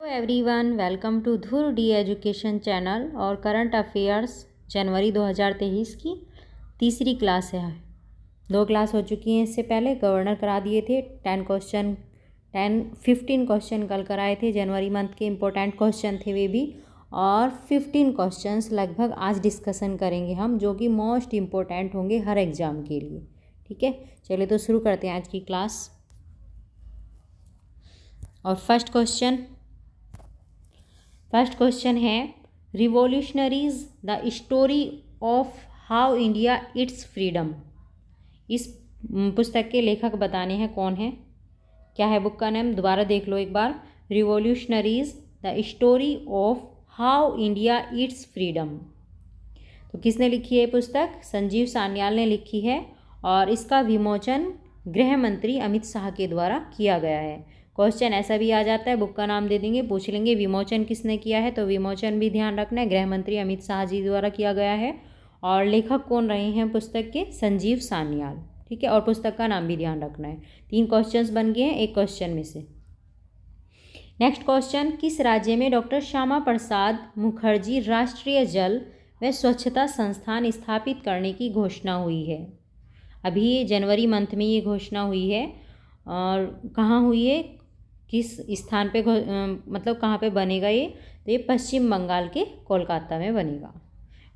Everyone, welcome to धुर D education channel और current affairs जनवरी 2023 की तीसरी क्लास है। 2 क्लास हो चुकी हैं। इससे पहले गवर्नर करा दिए थे 15 क्वेश्चन कल कराए थे। जनवरी मंथ के इम्पोर्टेंट क्वेश्चन थे वे भी, और 15 क्वेश्चंस लगभग आज डिस्कशन करेंगे हम, जो कि मोस्ट इम्पोर्टेंट होंगे हर एग्ज़ाम के लिए। ठीक है, चलिए तो शुरू करते हैं आज की क्लास। और फर्स्ट क्वेश्चन है, revolutionaries the story of how India its freedom. इस पुस्तक के लेखक बताने हैं कौन है, क्या है बुक का नाम, दोबारा देख लो एक बार। Revolutionaries the story of how India its freedom. तो किसने लिखी है पुस्तक? संजीव सान्याल ने लिखी है, और इसका विमोचन गृह मंत्री अमित शाह के द्वारा किया गया है। क्वेश्चन ऐसा भी आ जाता है, बुक का नाम दे देंगे, पूछ लेंगे विमोचन किसने किया है, तो विमोचन भी ध्यान रखना है, गृह मंत्री अमित शाह जी द्वारा किया गया है। और लेखक कौन रहे हैं पुस्तक के? संजीव सान्याल। ठीक है, और पुस्तक का नाम भी ध्यान रखना है। 3 क्वेश्चंस बन गए हैं एक क्वेश्चन में से। नेक्स्ट क्वेश्चन, किस राज्य में डॉक्टर श्यामा प्रसाद मुखर्जी राष्ट्रीय जल व स्वच्छता संस्थान स्थापित करने की घोषणा हुई है? अभी जनवरी मंथ में ये घोषणा हुई है, और कहाँ हुई है, किस स्थान पे मतलब कहाँ पे बनेगा ये? तो ये पश्चिम बंगाल के कोलकाता में बनेगा।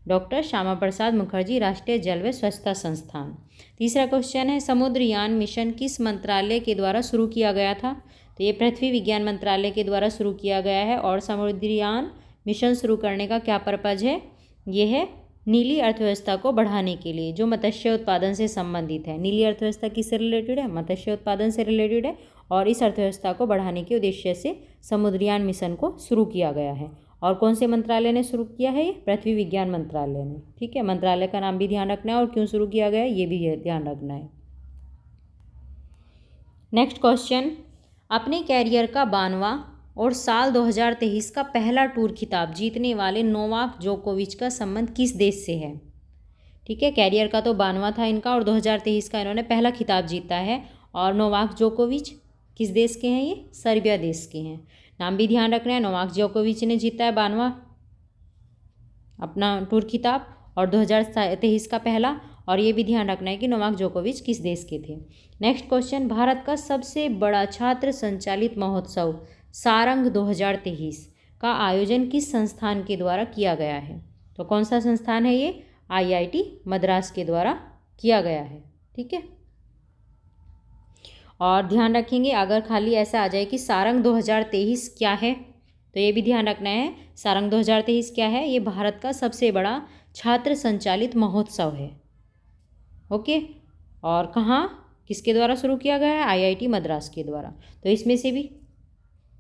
डॉक्टर श्यामा प्रसाद मुखर्जी राष्ट्रीय जल व स्वच्छता संस्थान। तीसरा क्वेश्चन है, समुद्रयान मिशन किस मंत्रालय के द्वारा शुरू किया गया था? तो ये पृथ्वी विज्ञान मंत्रालय के द्वारा शुरू किया गया है। और समुद्रयान मिशन शुरू करने का क्या पर्पज़ है? ये है नीली अर्थव्यवस्था को बढ़ाने के लिए, जो मत्स्य उत्पादन से संबंधित है। नीली अर्थव्यवस्था किससे रिलेटेड है? मत्स्य उत्पादन से रिलेटेड है, और इस अर्थव्यवस्था को बढ़ाने के उद्देश्य से समुद्रयान मिशन को शुरू किया गया है। और कौन से मंत्रालय ने शुरू किया है? ये पृथ्वी विज्ञान मंत्रालय ने। ठीक है, मंत्रालय का नाम भी ध्यान रखना है, और क्यों शुरू किया गया है ये भी ध्यान रखना है। नेक्स्ट क्वेश्चन, अपने कैरियर का 92वां और साल 2023 का पहला टूर खिताब जीतने वाले नोवाक जोकोविच का संबंध किस देश से है? ठीक है, कैरियर का तो 92वां था इनका, और 2023 का इन्होंने पहला खिताब जीता है। और नोवाक जोकोविच किस देश के हैं? ये सर्बिया देश के हैं। नाम भी ध्यान रखना है, नोवाक जोकोविच ने जीता है 92वां अपना टूर खिताब, और 2023 का पहला। और ये भी ध्यान रखना है कि नोवाक जोकोविच किस देश के थे। नेक्स्ट क्वेश्चन, भारत का सबसे बड़ा छात्र संचालित महोत्सव सारंग 2023 का आयोजन किस संस्थान के द्वारा किया गया है? तो कौन सा संस्थान है ये? IIT मद्रास के द्वारा किया गया है। ठीक है, और ध्यान रखेंगे अगर खाली ऐसा आ जाए कि सारंग 2023 क्या है, तो ये भी ध्यान रखना है, सारंग 2023 क्या है? ये भारत का सबसे बड़ा छात्र संचालित महोत्सव है। ओके, और कहाँ किसके द्वारा शुरू किया गया है? IIT मद्रास के द्वारा। तो इसमें से भी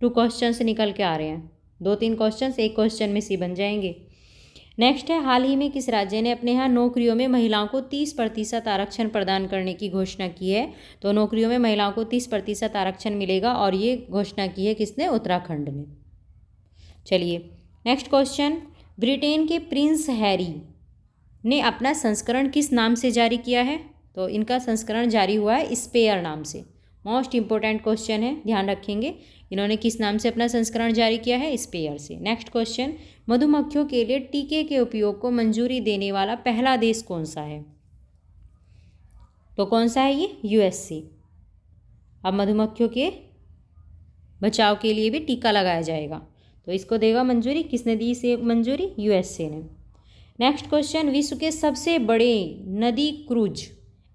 2 क्वेश्चन निकल के आ रहे हैं, 2-3 क्वेश्चन एक क्वेश्चन में से बन जाएंगे। नेक्स्ट है, हाल ही में किस राज्य ने अपने यहाँ नौकरियों में महिलाओं को 30% आरक्षण प्रदान करने की घोषणा की है? तो नौकरियों में महिलाओं को 30% आरक्षण मिलेगा, और ये घोषणा की है किसने? उत्तराखंड ने। चलिए नेक्स्ट क्वेश्चन, ब्रिटेन के प्रिंस हैरी ने अपना संस्करण किस नाम से जारी किया है? तो इनका संस्करण जारी हुआ है स्पेयर नाम से। मोस्ट इंपॉर्टेंट क्वेश्चन है, ध्यान रखेंगे, इन्होंने किस नाम से अपना संस्करण जारी किया है? स्पेयर से। नेक्स्ट क्वेश्चन, मधुमक्खियों के लिए टीके के उपयोग को मंजूरी देने वाला पहला देश कौन सा है? तो कौन सा है ये? USA। अब मधुमक्खियों के बचाव के लिए भी टीका लगाया जाएगा, तो इसको देगा मंजूरी, किसने दी इसे मंजूरी? USA ने। नेक्स्ट क्वेश्चन, विश्व के सबसे बड़े नदी क्रूज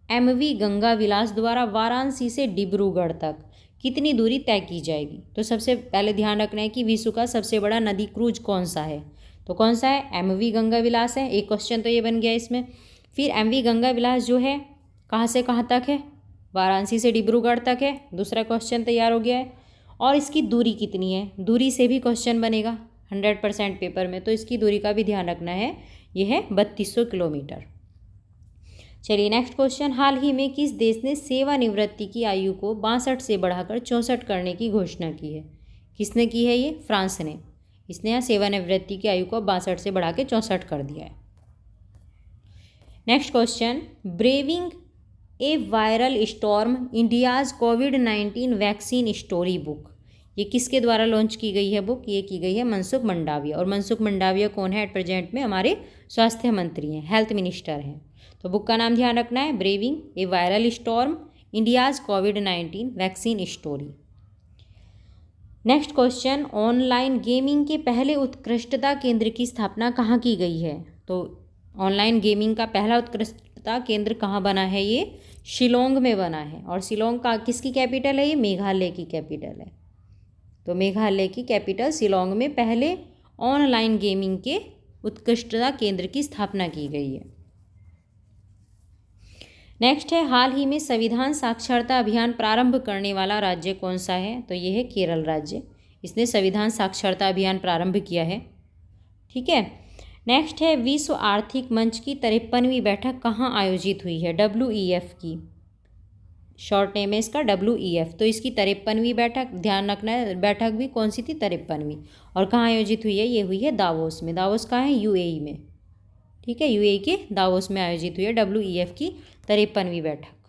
MV गंगा विलास द्वारा वाराणसी से डिब्रूगढ़ तक कितनी दूरी तय की जाएगी? तो सबसे पहले ध्यान रखना है कि विश्व का सबसे बड़ा नदी क्रूज कौन सा है? तो कौन सा है? MV गंगा विलास है। एक क्वेश्चन तो ये बन गया इसमें। फिर MV गंगा विलास जो है कहाँ से कहाँ तक है? वाराणसी से डिब्रूगढ़ तक है। दूसरा क्वेश्चन तैयार हो गया है। और इसकी दूरी कितनी है? दूरी से भी क्वेश्चन बनेगा 100% पेपर में, तो इसकी दूरी का भी ध्यान रखना है। यह है 3200 किलोमीटर। चलिए नेक्स्ट क्वेश्चन, हाल ही में किस देश ने सेवानिवृत्ति की आयु को 62 से बढ़ाकर 64 करने की घोषणा की है? किसने की है ये? फ्रांस ने। इसने यहाँ सेवानिवृत्ति की आयु को 62 से बढ़ा के 64 कर दिया है। Next question, braving a viral storm India's कोविड-19 वैक्सीन स्टोरी बुक, ये किसके द्वारा लॉन्च की गई है बुक? ये की गई है मनसुख मंडाविया। और मनसुख मंडाविया कौन है एट प्रेजेंट में? हमारे स्वास्थ्य मंत्री हैं, हेल्थ मिनिस्टर हैं। तो बुक का नाम ध्यान रखना है, braving a viral storm, India's कोविड-19 vaccine story. Next question, online gaming के पहले उत्कृष्टता केंद्र की स्थापना कहाँ की गई है? तो ऑनलाइन गेमिंग का पहला उत्कृष्टता केंद्र कहाँ बना है? ये शिलोंग में बना है। और शिलोंग का किसकी कैपिटल है? ये मेघालय की कैपिटल है। तो मेघालय की कैपिटल शिलोंग में पहले ऑनलाइन गेमिंग के उत्कृष्टता केंद्र की स्थापना की गई है। नेक्स्ट है, हाल ही में संविधान साक्षरता अभियान प्रारंभ करने वाला राज्य कौन सा है? तो ये है केरल राज्य। इसने संविधान साक्षरता अभियान प्रारंभ किया है। ठीक है। नेक्स्ट है, विश्व आर्थिक मंच की 53वीं बैठक कहाँ आयोजित हुई है? WEF की शॉर्ट नेम है इसका, WEF। तो इसकी 53वीं बैठक, ध्यान रखना है, बैठक भी कौन सी थी? 53वीं। और कहाँ आयोजित हुई है? ये हुई है दावोस में। दावोस कहाँ है? UAE में। ठीक है, UAE के दावोस में आयोजित हुई है WEF की 53वीं बैठक।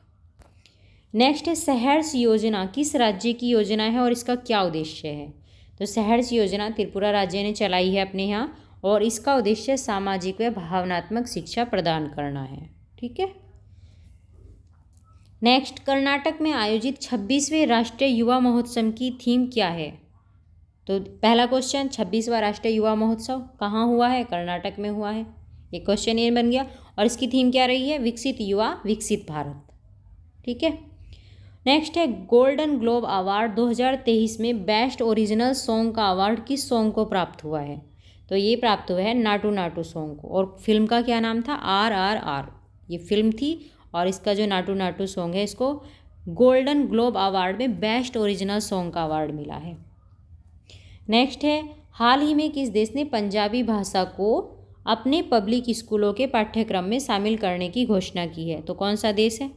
नेक्स्ट है, सहर्ष योजना किस राज्य की योजना है और इसका क्या उद्देश्य है? तो सहर्ष योजना त्रिपुरा राज्य ने चलाई है अपने यहाँ, और इसका उद्देश्य सामाजिक व भावनात्मक शिक्षा प्रदान करना है। ठीक है। नेक्स्ट, कर्नाटक में आयोजित 26वें राष्ट्रीय युवा महोत्सव की थीम क्या है? तो पहला क्वेश्चन, 26वां राष्ट्रीय युवा महोत्सव कहाँ हुआ है? कर्नाटक में हुआ है। ये क्वेश्चन ये बन गया। और इसकी थीम क्या रही है? विकसित युवा विकसित भारत। ठीक है। नेक्स्ट है, गोल्डन ग्लोब अवार्ड 2023 में बेस्ट ओरिजिनल सॉन्ग का अवार्ड किस सॉन्ग को प्राप्त हुआ है? तो ये प्राप्त हुआ है नाटू नाटू सॉन्ग को। और फिल्म का क्या नाम था? RRR। ये फिल्म थी, और इसका जो नाटू नाटू सॉन्ग है, इसको गोल्डन ग्लोब अवार्ड में बेस्ट ओरिजिनल सॉन्ग का अवार्ड मिला है। नेक्स्ट है, हाल ही में किस देश ने पंजाबी भाषा को अपने पब्लिक स्कूलों के पाठ्यक्रम में शामिल करने की घोषणा की है? तो कौन सा देश है?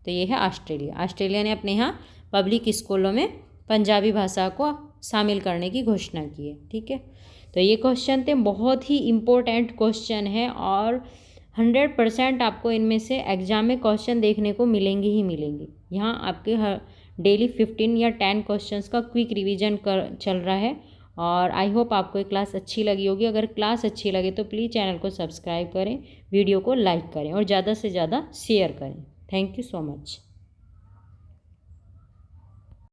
तो ये है ऑस्ट्रेलिया। ऑस्ट्रेलिया ने अपने यहाँ पब्लिक स्कूलों में पंजाबी भाषा को शामिल करने की घोषणा की है। ठीक है। तो ये क्वेश्चन थे, बहुत ही इम्पोर्टेंट क्वेश्चन है, और 100% आपको इनमें से एग्जाम में क्वेश्चन देखने को मिलेंगे ही मिलेंगे। यहाँ आपके हर डेली 15 या 10 क्वेश्चंस का क्विक रिवीजन चल रहा है। और आई होप आपको ये क्लास अच्छी लगी होगी। अगर क्लास अच्छी लगे तो प्लीज़ चैनल को सब्सक्राइब करें, वीडियो को लाइक करें और ज़्यादा से ज़्यादा शेयर करें। Thank you so much.